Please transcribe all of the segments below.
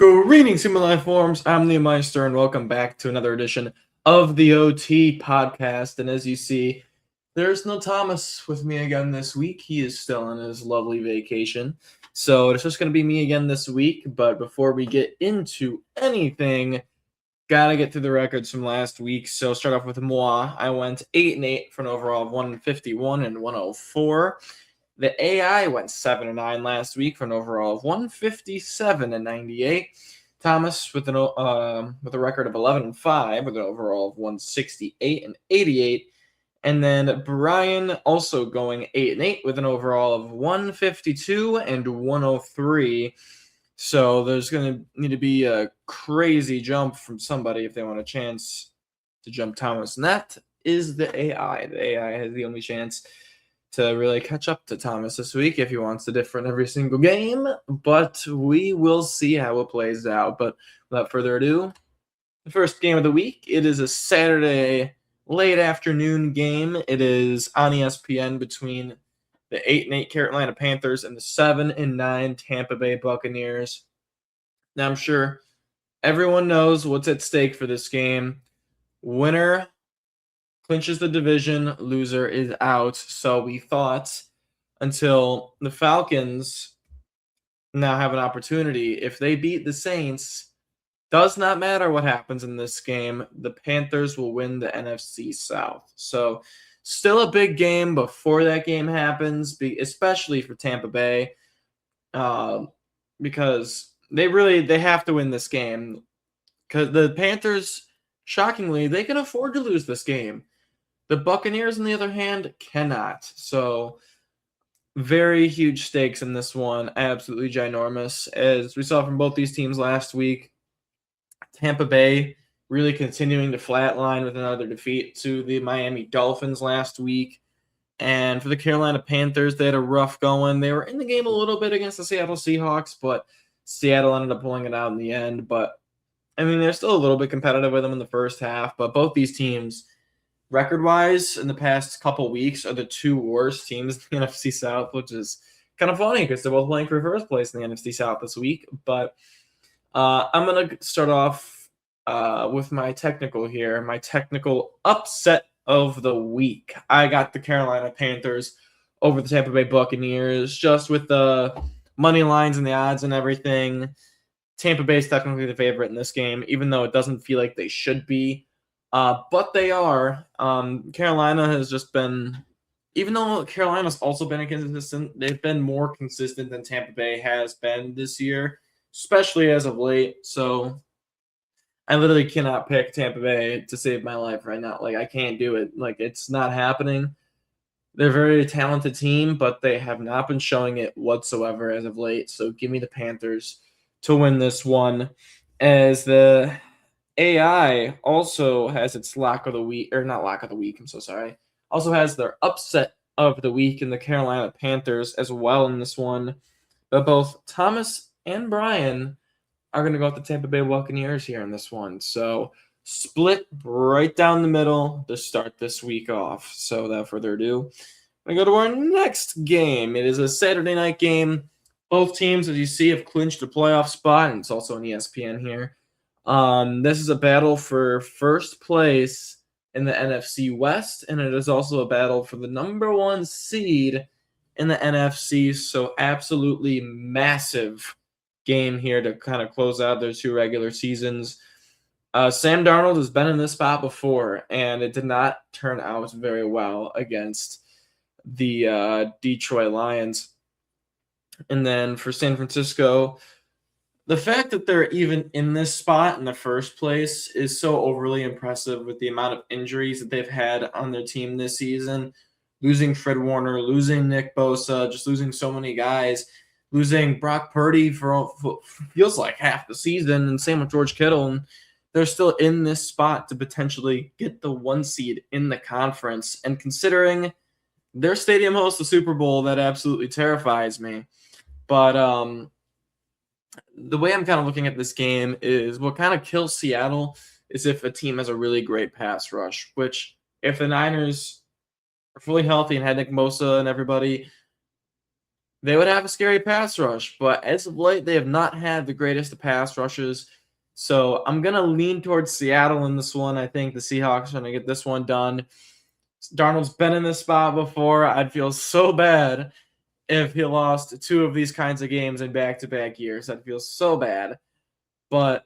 Greetings, human life forms. I'm Liam Meister, and welcome back to another edition of the OT podcast. And as you see, there's no Thomas with me again this week. He is still on his lovely vacation. So it's just going to be me again this week. But before we get into anything, gotta get through the records from last week. So start off with moi. I went 8-8 for an overall of 151 and 104. The AI went 7-9 last week for an overall of 157 and 98. Thomas with a record of 11-5 with an overall of 168 and 88. And then Brian also going 8-8 with an overall of 152 and 103. So there's going to need to be a crazy jump from somebody if they want a chance to jump Thomas. And that is the AI. The AI has the only chance to really catch up to Thomas this week if he wants to differ in every single game. But we will see how it plays out. But without further ado, the first game of the week, it is a Saturday late afternoon game. It is on ESPN between the 8-8 Carolina Panthers and the 7-9 Tampa Bay Buccaneers. Now, I'm sure everyone knows what's at stake for this game. Winner clinches the division, loser is out. So we thought until the Falcons now have an opportunity, if they beat the Saints, does not matter what happens in this game, the Panthers will win the NFC South. So still a big game before that game happens, especially for Tampa Bay, because they have to win this game. Because the Panthers, shockingly, they can afford to lose this game. The Buccaneers, on the other hand, cannot. So very huge stakes in this one, absolutely ginormous. As we saw from both these teams last week, Tampa Bay really continuing to flatline with another defeat to the Miami Dolphins last week. And for the Carolina Panthers, they had a rough going. They were in the game a little bit against the Seattle Seahawks, but Seattle ended up pulling it out in the end. But, I mean, they're still a little bit competitive with them in the first half. But both these teams, record-wise, in the past couple weeks, are the two worst teams in the NFC South, which is kind of funny because they're both playing for first place in the NFC South this week. But I'm going to start off with my technical here, my technical upset of the week. I got the Carolina Panthers over the Tampa Bay Buccaneers, just with the money lines and the odds and everything. Tampa Bay is technically the favorite in this game, even though it doesn't feel like they should be. But they are. Carolina has just been, even though Carolina's also been inconsistent, they've been more consistent than Tampa Bay has been this year, especially as of late. So I literally cannot pick Tampa Bay to save my life right now. Like, I can't do it. Like, it's not happening. They're a very talented team, but they have not been showing it whatsoever as of late. So give me the Panthers to win this one, as the AI also has its lock of the week, or not lock of the week, I'm so sorry. Also has their upset of the week in the Carolina Panthers as well in this one. But both Thomas and Brian are going to go with the Tampa Bay Buccaneers here in this one. So split right down the middle to start this week off. So without further ado, I'm going to go to our next game. It is a Saturday night game. Both teams, as you see, have clinched a playoff spot, and it's also on ESPN here. This is a battle for first place in the NFC West, and it is also a battle for the number one seed in the NFC. So absolutely massive game here to kind of close out their two regular seasons. Sam Darnold has been in this spot before, and it did not turn out very well against the Detroit Lions. And then for San Francisco, the fact that they're even in this spot in the first place is so overly impressive with the amount of injuries that they've had on their team this season. Losing Fred Warner, losing Nick Bosa, just losing so many guys, losing Brock Purdy for feels like half the season, and same with George Kittle. And they're still in this spot to potentially get the one seed in the conference. And considering their stadium hosts the Super Bowl, that absolutely terrifies me. But the way I'm kind of looking at this game is what kind of kills Seattle is if a team has a really great pass rush, which if the Niners are fully healthy and had Nick Bosa and everybody, they would have a scary pass rush. But as of late, they have not had the greatest of pass rushes. So I'm going to lean towards Seattle in this one. I think the Seahawks are going to get this one done. Darnold's been in this spot before. I'd feel so bad if he lost two of these kinds of games in back-to-back years. I'd feel so bad. But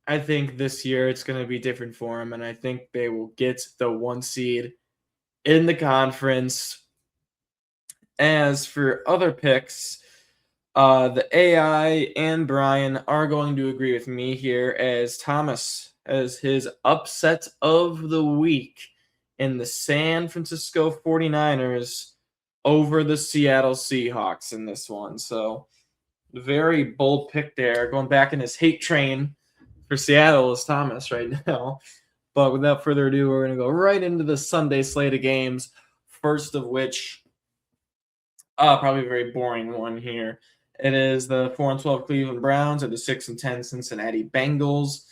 I think this year it's going to be different for him, and I think they will get the 1 seed in the conference. As for other picks, the AI and Brian are going to agree with me here as Thomas as his upset of the week in the San Francisco 49ers over the Seattle Seahawks in this one. So very bold pick there. Going back in his hate train for Seattle is Thomas right now. But without further ado, we're going to go right into the Sunday slate of games. First of which, probably a very boring one here. It is the 4-12 Cleveland Browns or the 6-10 Cincinnati Bengals.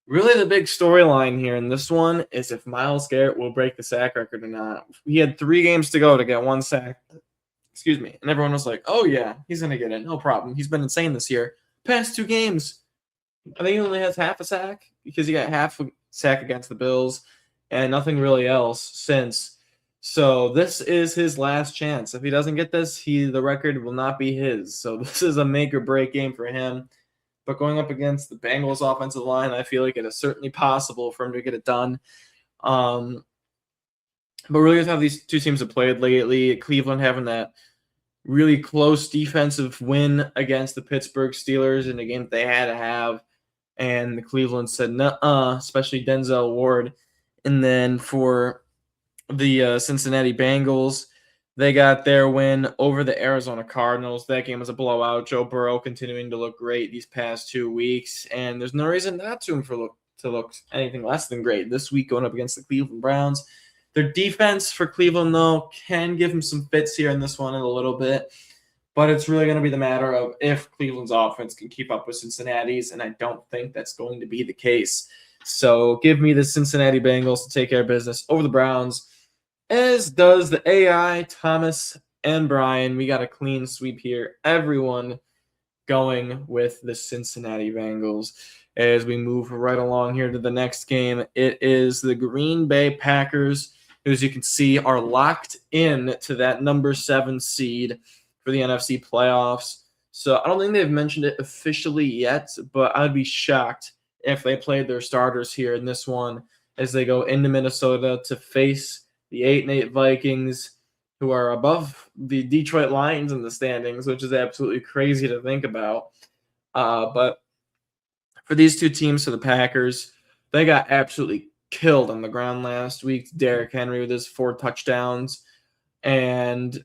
Really, the big storyline here in this one is if Myles Garrett will break the sack record or not. He had 3 games to go to get 1 sack. Excuse me. And everyone was like, oh, yeah, he's going to get it. No problem. He's been insane this year. Past 2 games, I think he only has half a sack because he got half a sack against the Bills and nothing really else since. So this is his last chance. If he doesn't get this, the record will not be his. So this is a make or break game for him. But going up against the Bengals offensive line, I feel like it is certainly possible for him to get it done. But really how these two teams have played lately, Cleveland having that really close defensive win against the Pittsburgh Steelers in a game that they had to have. And the Cleveland said, nuh-uh, especially Denzel Ward. And then for the Cincinnati Bengals, they got their win over the Arizona Cardinals. That game was a blowout. Joe Burrow continuing to look great these past 2 weeks, and there's no reason not to look anything less than great this week going up against the Cleveland Browns. Their defense for Cleveland, though, can give him some fits here in this one in a little bit, but it's really going to be the matter of if Cleveland's offense can keep up with Cincinnati's, and I don't think that's going to be the case. So give me the Cincinnati Bengals to take care of business over the Browns. As does the AI, Thomas, and Brian. We got a clean sweep here. Everyone going with the Cincinnati Bengals. As we move right along here to the next game, it is the Green Bay Packers, who, as you can see, are locked in to that number 7 seed for the NFC playoffs. So I don't think they've mentioned it officially yet, but I'd be shocked if they played their starters here in this one as they go into Minnesota to face the 8-8 Vikings, who are above the Detroit Lions in the standings, which is absolutely crazy to think about. But for these two teams, for the Packers, they got absolutely killed on the ground last week. Derrick Henry with his 4 touchdowns. And,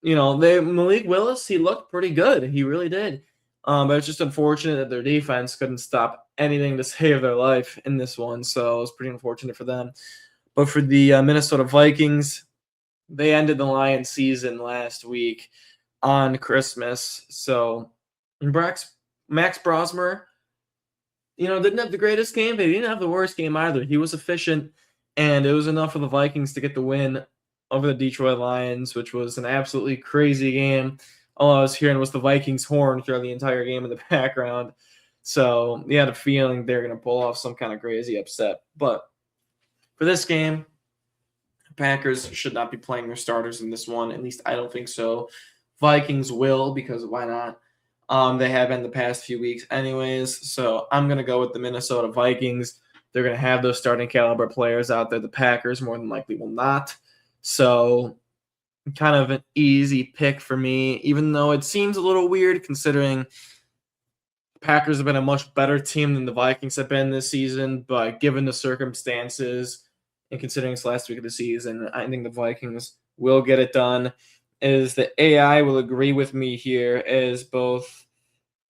Malik Willis, he looked pretty good. He really did. But it's just unfortunate that their defense couldn't stop anything to save their life in this one. So it was pretty unfortunate for them. But for the Minnesota Vikings, they ended the Lions season last week on Christmas. So Max Brosmer, didn't have the greatest game, but he didn't have the worst game either. He was efficient, and it was enough for the Vikings to get the win over the Detroit Lions, which was an absolutely crazy game. All I was hearing was the Vikings horn throughout the entire game in the background. So you had a feeling they're going to pull off some kind of crazy upset. But for this game, Packers should not be playing their starters in this one. At least I don't think so. Vikings will, because why not? They have been the past few weeks anyways. So I'm going to go with the Minnesota Vikings. They're going to have those starting caliber players out there. The Packers more than likely will not. So kind of an easy pick for me, even though it seems a little weird considering the Packers have been a much better team than the Vikings have been this season. But given the circumstances, and considering it's last week of the season, I think the Vikings will get it done. As the AI will agree with me here, as both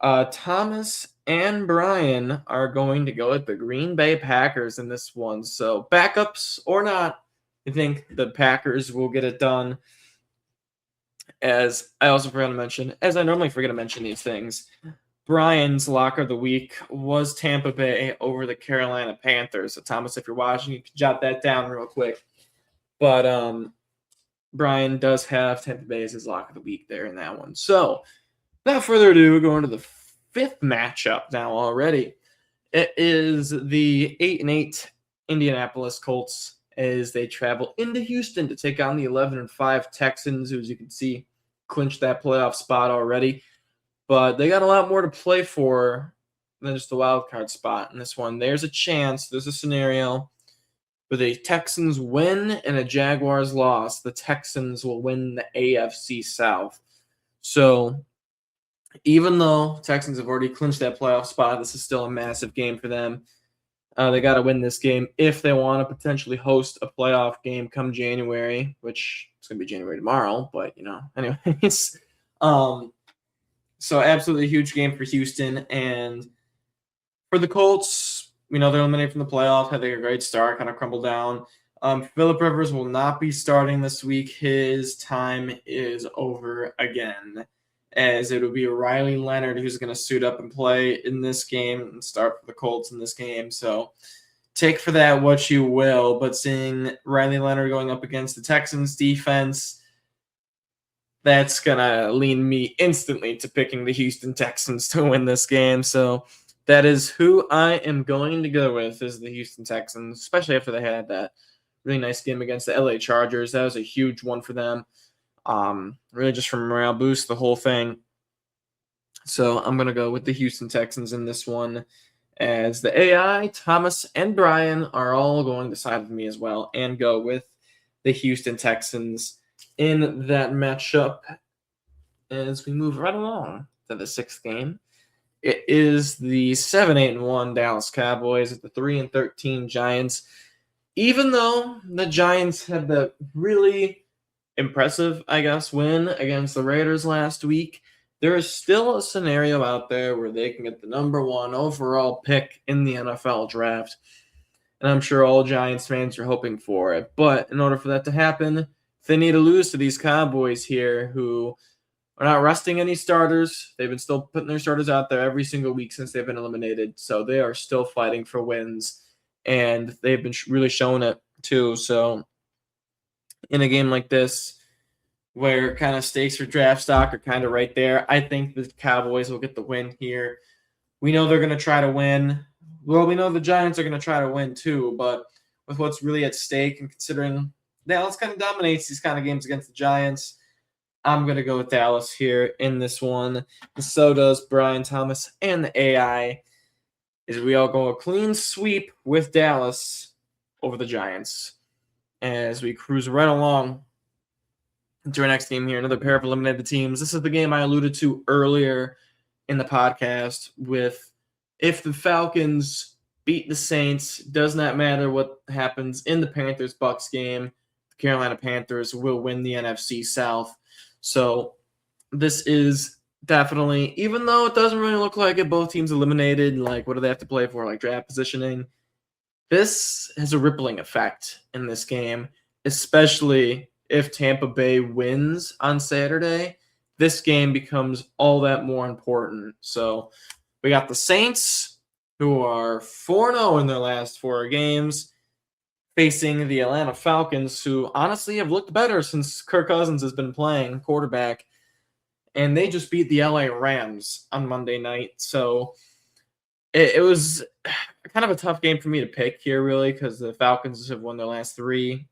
Thomas and Brian are going to go with the Green Bay Packers in this one. So backups or not, I think the Packers will get it done. As I also forgot to mention, as I normally forget to mention these things, Brian's lock of the week was Tampa Bay over the Carolina Panthers. So, Thomas, if you're watching, you can jot that down real quick. But Brian does have Tampa Bay as his lock of the week there in that one. So, without further ado, going to the fifth matchup now already. It is the 8-8 Indianapolis Colts as they travel into Houston to take on the 11-5 Texans, who, as you can see, clinched that playoff spot already. But they got a lot more to play for than just the wild card spot in this one. There's a chance, there's a scenario with a Texans win and a Jaguars loss. The Texans will win the AFC South. So even though Texans have already clinched that playoff spot, this is still a massive game for them. They got to win this game if they want to potentially host a playoff game come January, which it's going to be January tomorrow. But, anyways. So absolutely huge game for Houston. And for the Colts, they're eliminated from the playoff, had a great start, kind of crumbled down. Phillip Rivers will not be starting this week. His time is over again, as it will be Riley Leonard who's going to suit up and play in this game and start for the Colts in this game. So take for that what you will, but seeing Riley Leonard going up against the Texans defense, that's going to lean me instantly to picking the Houston Texans to win this game. So that is who I am going to go with, is the Houston Texans, especially after they had that really nice game against the LA Chargers. That was a huge one for them. Really just from morale boost, the whole thing. So I'm going to go with the Houston Texans in this one, as the AI, Thomas, and Brian are all going to side with me as well and go with the Houston Texans in that matchup. As we move right along to the sixth game, it is the 7-8-1 Dallas Cowboys at the 3-13 Giants. Even though the Giants had the really impressive, win against the Raiders last week, there is still a scenario out there where they can get the number 1 overall pick in the NFL draft. And I'm sure all Giants fans are hoping for it. But in order for that to happen, they need to lose to these Cowboys here, who are not resting any starters. They've been still putting their starters out there every single week since they've been eliminated. So they are still fighting for wins. And they've been really showing it too. So in a game like this, where kind of stakes for draft stock are kind of right there, I think the Cowboys will get the win here. We know they're going to try to win. Well, we know the Giants are going to try to win too, but with what's really at stake and considering Dallas kind of dominates these kind of games against the Giants, I'm going to go with Dallas here in this one. And so does Brian, Thomas, and the AI, as we all go a clean sweep with Dallas over the Giants as we cruise right along to our next game here. Another pair of eliminated teams. This is the game I alluded to earlier in the podcast with, if the Falcons beat the Saints, does not matter what happens in the Panthers-Bucks game, the Carolina Panthers will win the NFC South. So this is definitely, even though it doesn't really look like it, both teams eliminated, like what do they have to play for, like draft positioning, this has a rippling effect in this game, especially if Tampa Bay wins on Saturday. This game becomes all that more important. So we got the Saints, who are 4-0 in their last 4 games, facing the Atlanta Falcons, who honestly have looked better since Kirk Cousins has been playing quarterback. And they just beat the LA Rams on Monday night. So it was kind of a tough game for me to pick here, really, because the Falcons have won their last 3.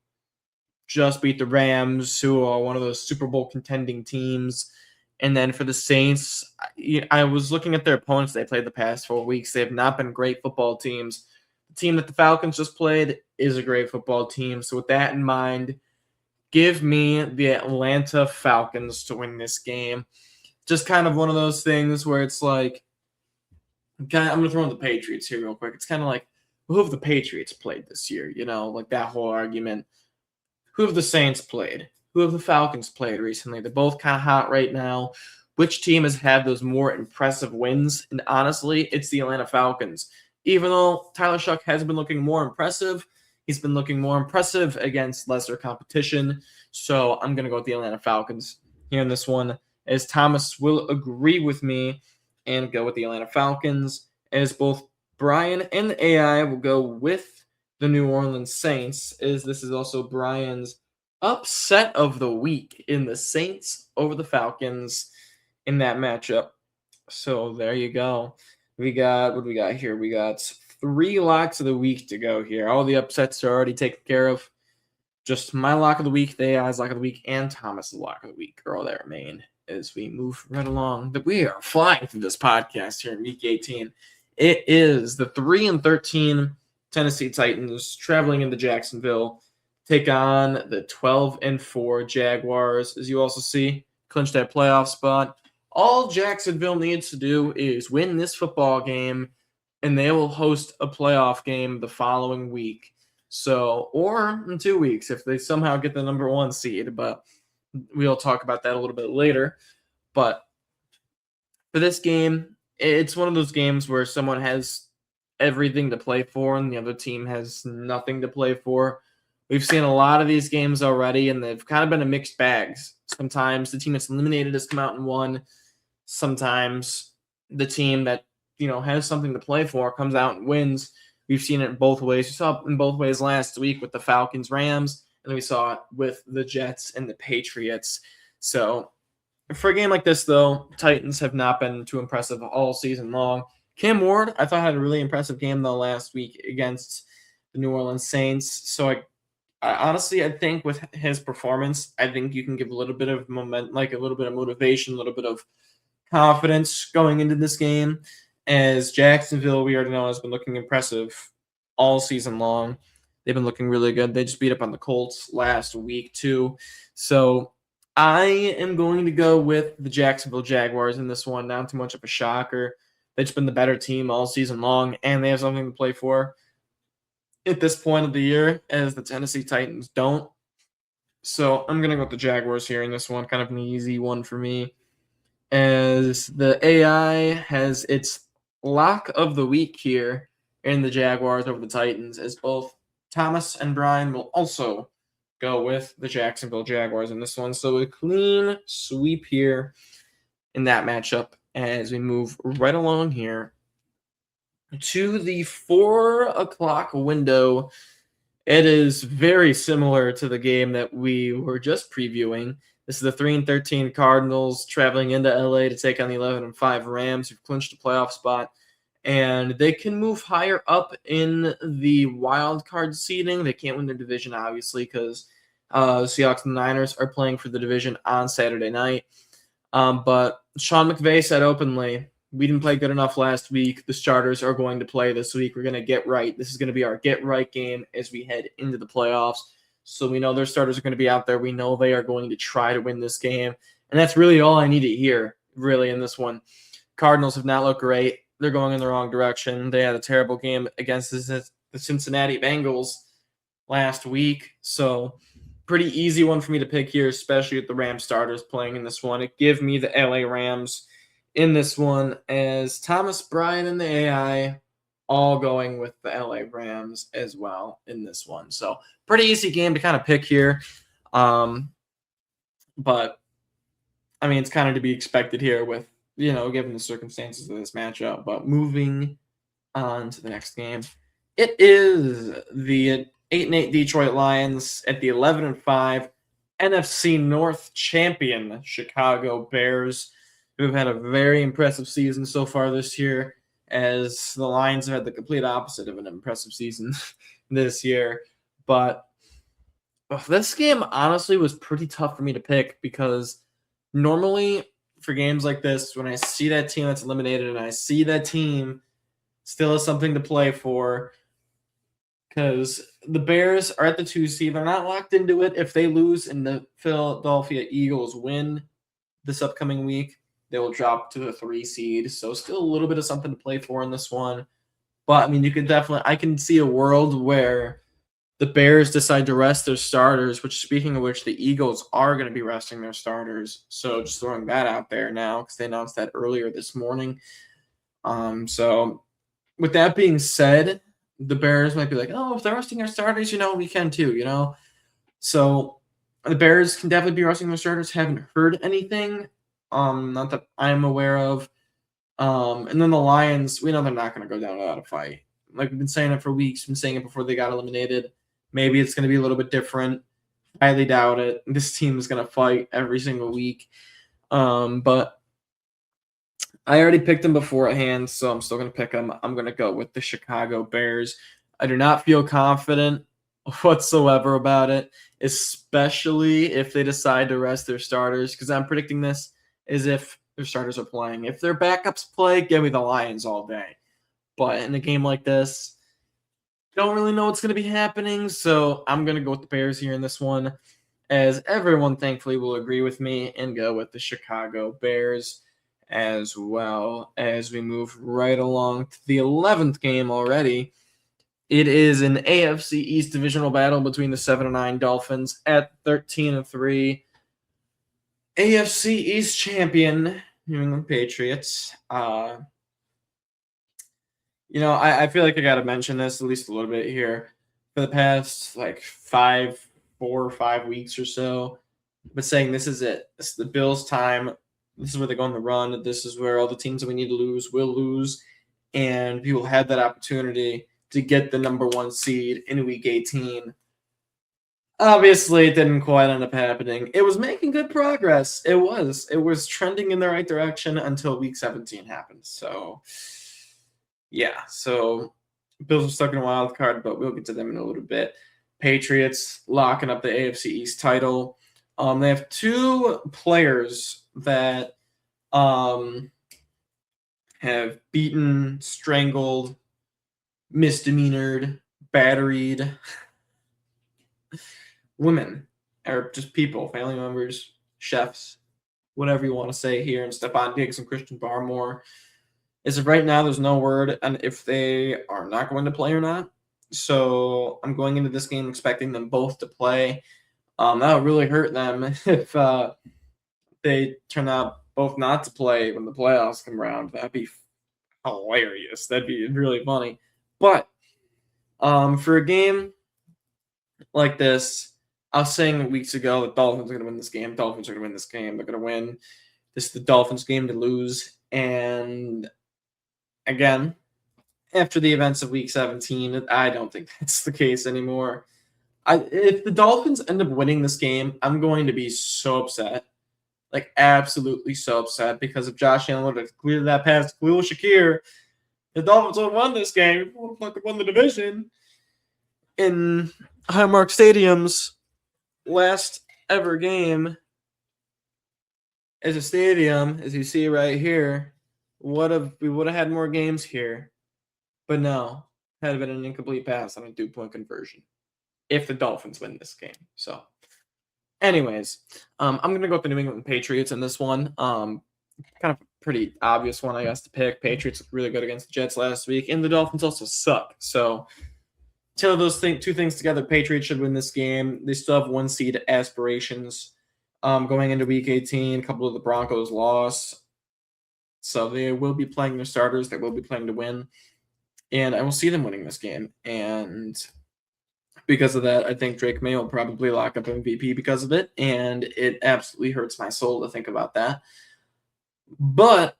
Just beat the Rams, who are one of those Super Bowl contending teams. And then for the Saints, I was looking at their opponents they played the past 4 weeks. They have not been great football teams. The team that the Falcons just played is a great football team. So with that in mind, give me the Atlanta Falcons to win this game. Just kind of one of those things where it's like, I'm going to throw in the Patriots here real quick. It's kind of like, who have the Patriots played this year? Like that whole argument. Who have the Saints played? Who have the Falcons played recently? They're both kind of hot right now. Which team has had those more impressive wins? And honestly, it's the Atlanta Falcons. Even though Tyler Shuck has been looking more impressive, he's been looking more impressive against lesser competition. So I'm going to go with the Atlanta Falcons here in this one, as Thomas will agree with me and go with the Atlanta Falcons, as both Brian and the AI will go with the New Orleans Saints, as this is also Brian's upset of the week in the Saints over the Falcons in that matchup. So there you go. What do we got here? We got 3 locks of the week to go here. All the upsets are already taken care of. Just my lock of the week, the AI's lock of the week, and Thomas's lock of the week are all that remain as we move right along. That we are flying through this podcast here in week 18. It is the 3-13 Tennessee Titans traveling into Jacksonville, take on the 12-4 Jaguars. As you also see, clinch that playoff spot. All Jacksonville needs to do is win this football game, and they will host a playoff game the following week. So, or in 2 weeks if they somehow get the number 1 seed, but we'll talk about that a little bit later. But for this game, it's one of those games where someone has everything to play for and the other team has nothing to play for. We've seen a lot of these games already, and they've kind of been a mixed bags. Sometimes the team that's eliminated has come out and won. Sometimes the team that has something to play for comes out and wins. We've seen it in both ways. We saw it in both ways last week with the Falcons-Rams, and then we saw it with the Jets and the Patriots. So for a game like this, though, Titans have not been too impressive all season long. Cam Ward, I thought, had a really impressive game, though, last week against the New Orleans Saints. So I honestly, I think with his performance, I think you can give a little bit of moment, like a little bit of motivation, a little bit of confidence going into this game. As Jacksonville, we already know, has been looking impressive all season long. They've been looking really good. They just beat up on the Colts last week, too. So I am going to go with the Jacksonville Jaguars in this one. Not too much of a shocker. They've just been the better team all season long, and they have something to play for at this point of the year, as the Tennessee Titans don't. So I'm going to go with the Jaguars here in this one. Kind of an easy one for me. As the AI has its lock of the week here in the Jaguars over the Titans, as both Thomas and Brian will also go with the Jacksonville Jaguars in this one. So a clean sweep here in that matchup as we move right along here to the 4 o'clock window. It is very similar to the game that we were just previewing. This is the 3-13 Cardinals traveling into LA to take on the 11-5 Rams, who've clinched a playoff spot. And they can move higher up in the wild card seeding. They can't win their division, obviously, because the Seahawks and the Niners are playing for the division on Saturday night. But Sean McVay said openly, we didn't play good enough last week. The starters are going to play this week. We're going to get right. This is going to be our get right game as we head into the playoffs. So we know their starters are going to be out there. We know they are going to try to win this game. And that's really all I need to hear, really, in this one. Cardinals have not looked great. They're going in the wrong direction. They had a terrible game against the Cincinnati Bengals last week. So pretty easy one for me to pick here, especially with the Rams starters playing in this one. It give me the LA Rams in this one, as Thomas, Brian, and the AI all going with the LA Rams as well in this one. So pretty easy game to kind of pick here. But, I mean, it's kind of to be expected here with, given the circumstances of this matchup. But moving on to the next game, it is the 8-8 Detroit Lions at the 11-5 NFC North champion Chicago Bears, who have had a very impressive season so far this year, as the Lions have had the complete opposite of an impressive season this year. But this game honestly was pretty tough for me to pick, because normally for games like this, when I see that team that's eliminated and I see that team still has something to play for, because the Bears are at the 2 seed. They're not locked into it. If they lose and the Philadelphia Eagles win this upcoming week, they will drop to the 3 seed. So still a little bit of something to play for in this one. But, I mean, I can see a world where the Bears decide to rest their starters, which, speaking of which, the Eagles are going to be resting their starters. So just throwing that out there now, because they announced that earlier this morning. So with that being said, the Bears might be like, oh, if they're resting their starters, we can too, So the Bears can definitely be resting their starters. Haven't heard anything. Not that I'm aware of. And then the Lions, we know they're not going to go down without a fight. Like we've been saying it for weeks, been saying it before they got eliminated. Maybe it's going to be a little bit different highly doubt it. This team is going to fight every single week. But I already picked them beforehand, so I'm still going to pick them. I'm going to go with the Chicago Bears. I do not feel confident whatsoever about it, especially if they decide to rest their starters, because I'm predicting this as if their starters are playing. If their backups play, give me the Lions all day. But in a game like this, don't really know what's going to be happening, so I'm going to go with the Bears here in this one, as everyone thankfully will agree with me and go with the Chicago Bears as well. As we move right along to the 11th game already, it is an AFC East divisional battle between the 7-9 Dolphins at 13-3. AFC East champion New England Patriots. I feel like I got to mention this at least a little bit here. For the past like 4 or 5 weeks or so, but saying this is it. This is the Bills' time. This is where they go on the run. This is where all the teams that we need to lose will lose, and people had that opportunity to get the number 1 seed in Week 18. Obviously, it didn't quite end up happening. It was making good progress. It was trending in the right direction until Week 17 happened. So, yeah. So, Bills are stuck in a wild card, but we'll get to them in a little bit. Patriots locking up the AFC East title. They have 2 players that have beaten, strangled, misdemeanored, batteried women, or just people, family members, chefs, whatever you want to say here, and Stephon Diggs and Christian Barmore. As of right now, there's no word on if they are not going to play or not. So I'm going into this game expecting them both to play. That would really hurt them if they turn out both not to play when the playoffs come around. That'd be hilarious. That'd be really funny. But for a game like this, I was saying weeks ago that Dolphins are going to win this game. Dolphins are going to win this game. They're going to win. This is the Dolphins game to lose. And again, after the events of Week 17, I don't think that's the case anymore. If the Dolphins end up winning this game, I'm going to be so upset. Like, absolutely so upset, because if Josh Allen would have cleared that pass to Khalil Shakir, the Dolphins would have won this game. Would have won the division. In Highmark Stadium's last ever game as a stadium, as you see right here, we would have had more games here. But no, had been an incomplete pass on a 2-point conversion if the Dolphins win this game. So, anyways, I'm going to go with the New England Patriots in this one. Kind of a pretty obvious one, I guess, to pick. Patriots looked really good against the Jets last week, and the Dolphins also suck. So, tell those 2 things together, Patriots should win this game. They still have 1 seed aspirations going into Week 18. A couple of the Broncos lost. So they will be playing their starters. They will be playing to win. And I will see them winning this game. And because of that, I think Drake May will probably lock up MVP because of it. And it absolutely hurts my soul to think about that. But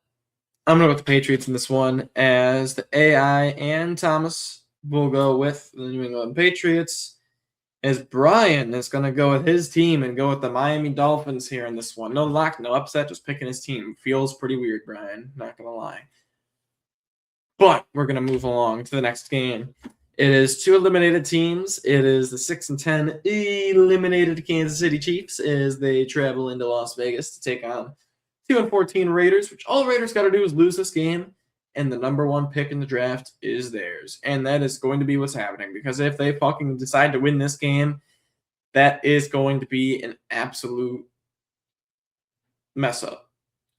I'm going to go with the Patriots in this one, as the AI and Thomas will go with the New England Patriots, as Brian is going to go with his team and go with the Miami Dolphins here in this one. No lock, no upset, just picking his team. Feels pretty weird, Brian, not going to lie. But we're going to move along to the next game. It is 2 eliminated teams. It is the 6-10 eliminated Kansas City Chiefs as they travel into Las Vegas to take on 2-14 Raiders, which all Raiders got to do is lose this game, and the number 1 pick in the draft is theirs. And that is going to be what's happening, because if they fucking decide to win this game, that is going to be an absolute mess up,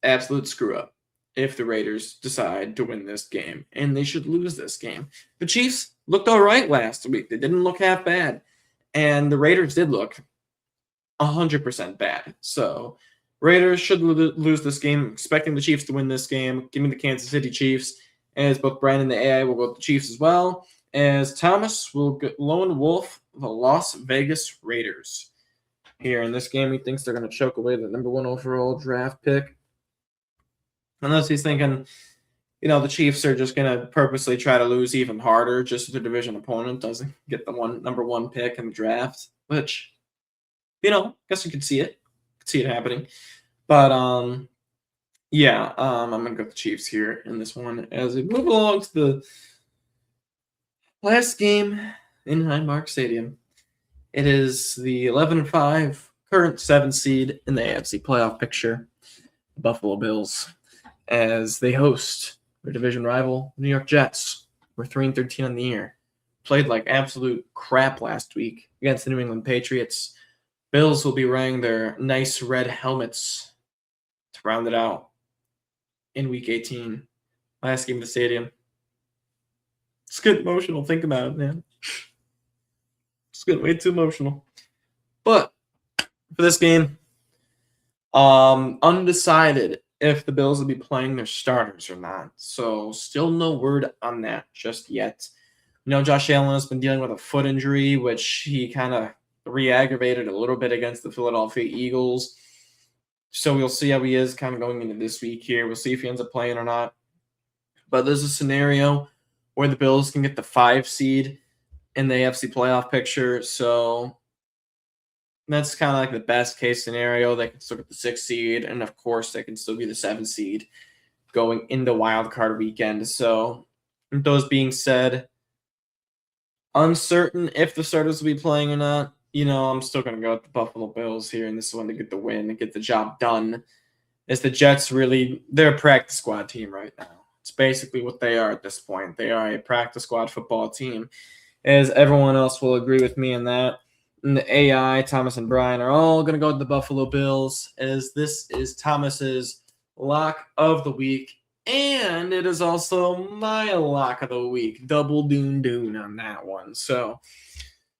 absolute screw up, if the Raiders decide to win this game. And they should lose this game. The Chiefs looked all right last week. They didn't look half bad. And the Raiders did look 100% bad. So Raiders should lose this game. Expecting the Chiefs to win this game. Give me the Kansas City Chiefs. As both Brian and the AI will go with the Chiefs as well. As Thomas will get lone wolf the Las Vegas Raiders. Here in this game, he thinks they're going to choke away the number 1 overall draft pick. Unless he's thinking, the Chiefs are just going to purposely try to lose even harder just so their division opponent doesn't get the number 1 pick in the draft, which Guess you could see it. See it happening. But yeah, I'm gonna go with the Chiefs here in this one as we move along to the last game in Highmark Stadium. It is the 11-5 current 7 seed in the AFC playoff picture, the Buffalo Bills, as they host their division rival, New York Jets. We're 3-13 on the year. Played like absolute crap last week against the New England Patriots. Bills will be wearing their nice red helmets to round it out in Week 18. Last game of the stadium. It's getting emotional. Think about it, man. It's getting way too emotional. But for this game, undecided if the Bills will be playing their starters or not. So still no word on that just yet. Josh Allen has been dealing with a foot injury, which he kind of re-aggravated a little bit against the Philadelphia Eagles. So we'll see how he is kind of going into this week here. We'll see if he ends up playing or not. But there's a scenario where the Bills can get the 5 seed in the AFC playoff picture. So that's kind of like the best case scenario. They can still get the 6 seed. And of course, they can still be the 7 seed going into wild card weekend. So those being said, uncertain if the starters will be playing or not. I'm still going to go with the Buffalo Bills here in this one to get the win and get the job done. As the Jets they're a practice squad team right now. It's basically what they are at this point. They are a practice squad football team, as everyone else will agree with me in that. And the AI, Thomas and Brian, are all going to go with the Buffalo Bills, as this is Thomas's lock of the week. And it is also my lock of the week. Double doon on that one. So,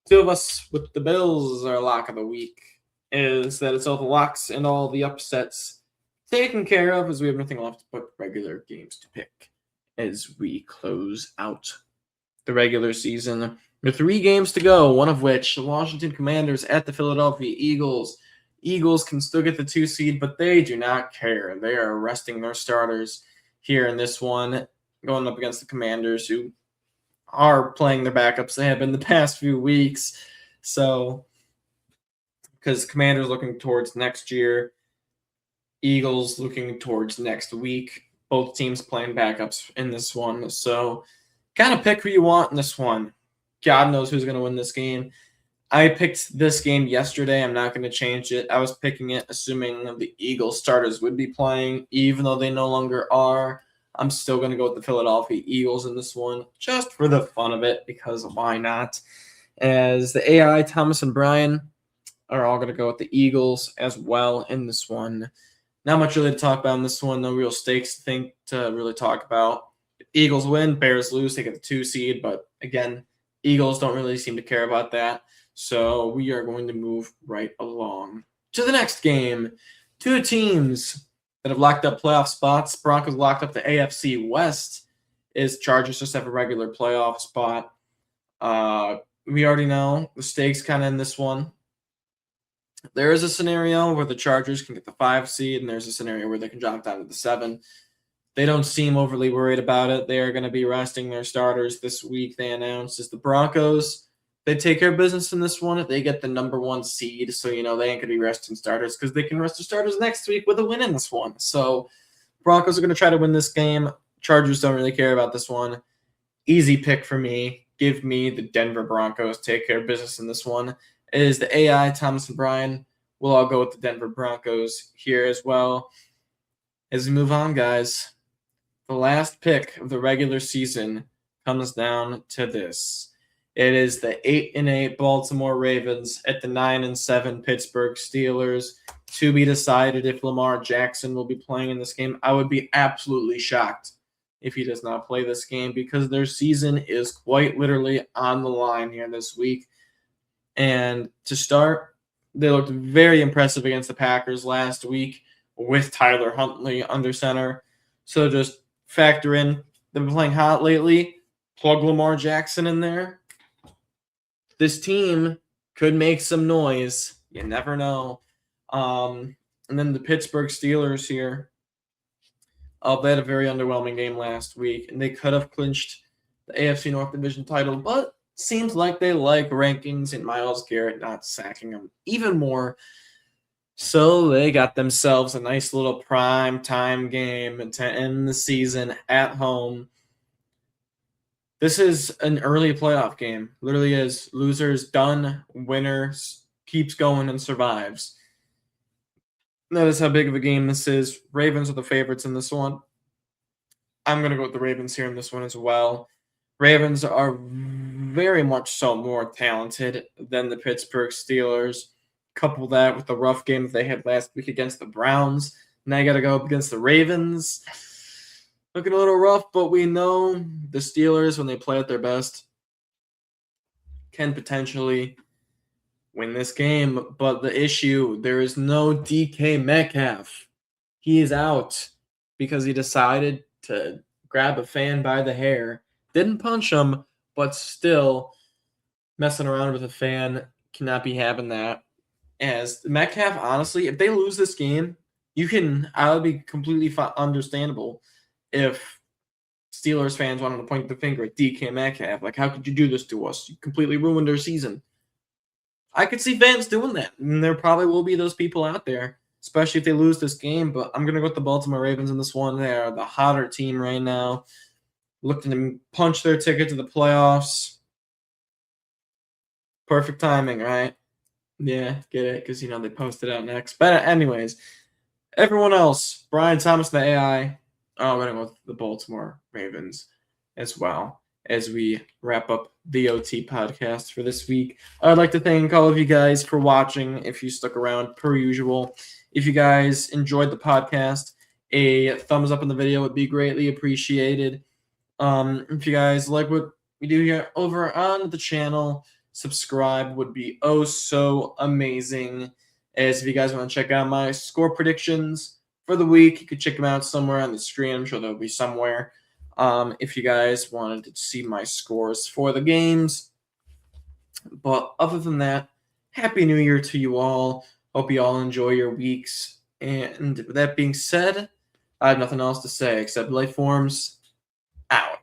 2 of us with the Bills, our lock of the week is that it's all the locks and all the upsets taken care of, as we have nothing left but regular games to pick as we close out the regular season. There are 3 games to go, one of which the Washington Commanders at the Philadelphia Eagles. Eagles can still get the 2 seed, but they do not care. They are resting their starters here in this one, going up against the Commanders, who are playing their backups. They have been the past few weeks. So, because Commanders looking towards next year, Eagles looking towards next week. Both teams playing backups in this one. So, kind of pick who you want in this one. God knows who's going to win this game. I picked this game yesterday. I'm not going to change it. I was picking it assuming the Eagles starters would be playing, even though they no longer are. I'm still going to go with the Philadelphia Eagles in this one, just for the fun of it, because why not? As the AI, Thomas and Brian, are all going to go with the Eagles as well in this one. Not much really to talk about in this one. No real stakes to really talk about. Eagles win, Bears lose, they get the 2 seed. But again, Eagles don't really seem to care about that. So we are going to move right along to the next game. 2 teams that have locked up playoff spots. Broncos locked up the AFC West. Chargers just have a regular playoff spot. We already know the stakes kind of in this one. There is a scenario where the Chargers can get the 5 seed, and there's a scenario where they can drop down to the 7. They don't seem overly worried about it. They are going to be resting their starters this week, they announced. As the Broncos, they take care of business in this one. They get the number 1 seed, so they ain't going to be resting starters because they can rest their starters next week with a win in this one. So Broncos are going to try to win this game. Chargers don't really care about this one. Easy pick for me. Give me the Denver Broncos. Take care of business in this one. It is the AI, Thomas and Brian. We'll all go with the Denver Broncos here as well. As we move on, guys, the last pick of the regular season comes down to this. It is the 8-8 Baltimore Ravens at the 9-7 Pittsburgh Steelers. To be decided if Lamar Jackson will be playing in this game. I would be absolutely shocked if he does not play this game, because their season is quite literally on the line here this week. And to start, they looked very impressive against the Packers last week with Tyler Huntley under center. So just factor in, they've been playing hot lately. Plug Lamar Jackson in there. This team could make some noise. You never know. And then the Pittsburgh Steelers here. They had a very underwhelming game last week, and they could have clinched the AFC North Division title, but seems like they like rankings and Myles Garrett not sacking them even more. So they got themselves a nice little prime time game to end the season at home. This is an early playoff game. Literally is. Losers done, winners keeps going and survives. That is how big of a game this is. Ravens are the favorites in this one. I'm going to go with the Ravens here in this one as well. Ravens are very much so more talented than the Pittsburgh Steelers. Couple that with the rough game that they had last week against the Browns. Now you got to go up against the Ravens. Looking a little rough, but we know the Steelers, when they play at their best, can potentially win this game. But the issue, there is no DK Metcalf. He is out because he decided to grab a fan by the hair. Didn't punch him, but still messing around with a fan. Cannot be having that. As Metcalf, honestly, if they lose this game, I would be completely understandable if Steelers fans wanted to point the finger at DK Metcalf. Like, how could you do this to us? You completely ruined our season. I could see fans doing that, and there probably will be those people out there, especially if they lose this game. But I'm going to go with the Baltimore Ravens in this one. They are the hotter team right now, looking to punch their ticket to the playoffs. Perfect timing, right? Yeah, get it? Because, they posted out next. But anyways, everyone else, Brian Thomas, the AI, I'm going to go with the Baltimore Ravens as well as we wrap up the OT podcast for this week. I'd like to thank all of you guys for watching, if you stuck around per usual. If you guys enjoyed the podcast, a thumbs up in the video would be greatly appreciated. If you guys like what we do here over on the channel, subscribe would be oh so amazing. As if you guys want to check out my score predictions for the week, you could check them out somewhere on the screen. I'm sure they'll be somewhere. If you guys wanted to see my scores for the games. But other than that, Happy New Year to you all. Hope you all enjoy your weeks. And with that being said, I have nothing else to say except Lifeforms out.